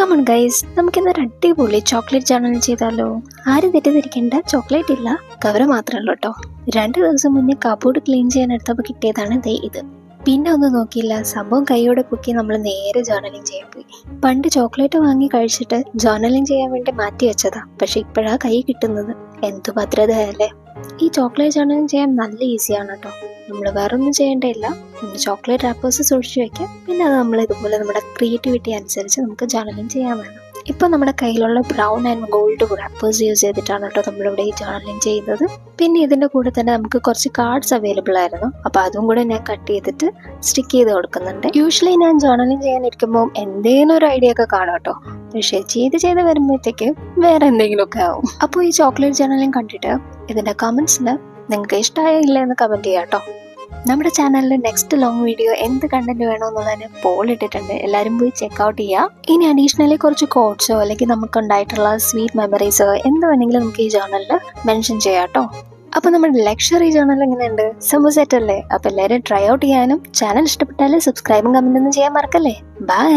Come on guys, നമുക്കിന്നൊരു അടിപൊളി chocolate journal ചെയ്താലോ? ആരും തെറ്റിദ്ധരിക്കേണ്ട, ചോക്ലേറ്റ് ഇല്ല, കവർ മാത്രമേ ഉള്ളൂ കേട്ടോ. 2 ദിവസം മുന്നേ കബോർഡ് ക്ലീൻ ചെയ്യാൻ എടുത്തപ്പോൾ കിട്ടിയതാണ് ദേ ഇത്. പിന്നെ ഒന്നും നോക്കിയില്ല, സംഭവം കൈയോടെ പൊക്കി നമ്മൾ നേരെ ജേർണലിങ് ചെയ്യാൻ പോയി. പണ്ട് ചോക്ലേറ്റ് വാങ്ങി കഴിച്ചിട്ട് ജേർണലിങ് ചെയ്യാൻ വേണ്ടി മാറ്റി വെച്ചതാ, പക്ഷെ ഇപ്പോഴാ കൈ കിട്ടുന്നത്. എന്തു ഭദ്രതയല്ലേ! ഈ ചോക്ലേറ്റ് ജേർണലിങ് ചെയ്യാൻ നല്ല ഈസിയാണ് കേട്ടോ. നമ്മൾ വേറൊന്നും ചെയ്യേണ്ടതില്ല, നമ്മൾ ചോക്ലേറ്റ് റാപ്പേഴ്സ് സൂക്ഷിച്ച് വെക്കാം. പിന്നെ അത് നമ്മൾ ഇതുപോലെ നമ്മുടെ ക്രിയേറ്റിവിറ്റി അനുസരിച്ച് നമുക്ക് ജേർണലിങ് ചെയ്യാൻ വേണം. ഇപ്പോൾ നമ്മുടെ കയ്യിലുള്ള brown and gold wrappers use ചെയ്തിട്ടാണ് കേട്ടോ നമ്മളിവിടെ ഈ ജേർണലിങ് ചെയ്യുന്നത്. പിന്നെ ഇതിൻ്റെ കൂടെ തന്നെ നമുക്ക് കുറച്ച് കാർഡ്സ് അവൈലബിൾ ആയിരുന്നു, അപ്പോൾ അതും കൂടെ ഞാൻ കട്ട് ചെയ്തിട്ട് സ്റ്റിക്ക് ചെയ്ത് കൊടുക്കുന്നുണ്ട്. യൂഷ്വലി ഞാൻ ജേർണലിങ് ചെയ്യാനിരിക്കുമ്പോൾ എന്തെങ്കിലും ഒരു ഐഡിയ ഒക്കെ കാണും കേട്ടോ, പക്ഷേ ചെയ്ത് വരുമ്പോഴത്തേക്ക് വേറെ എന്തെങ്കിലുമൊക്കെ ആവും. അപ്പോൾ ഈ ചോക്ലേറ്റ് ജേർണലിങ് കണ്ടിട്ട് ഇതിൻ്റെ കമൻസിൽ നിങ്ങൾക്ക് ഇഷ്ടമായോ ഇല്ല എന്ന് കമൻറ്റ് ചെയ്യാം കേട്ടോ. നമ്മുടെ ചാനലിൽ നെക്സ്റ്റ് ലോങ് വീഡിയോ എന്ത് കണ്ടന്റ് വേണമെന്നുള്ളതിന് പോൾ ഇട്ടിട്ടുണ്ട്, എല്ലാവരും പോയി ചെക്കൗട്ട് ചെയ്യുക. ഇനി അഡീഷണലി കുറച്ച് കോഡ്സോ അല്ലെങ്കിൽ നമുക്കുണ്ടായിട്ടുള്ള സ്വീറ്റ് മെമ്മറീസോ എന്ത് വേണമെങ്കിലും നമുക്ക് ഈ ജേർണലിൽ മെൻഷൻ ചെയ്യാം കേട്ടോ. അപ്പോൾ നമ്മുടെ ലക്ഷറി ജേർണൽ എങ്ങനെയുണ്ട്? സെറ്റ് അല്ലേ? അപ്പോൾ എല്ലാവരും ട്രൈ ഔട്ട് ചെയ്യാനും ചാനൽ ഇഷ്ടപ്പെട്ടാൽ സബ്സ്ക്രൈബും കമൻറ്റൊന്നും ചെയ്യാൻ മറക്കല്ലേ. ബൈ.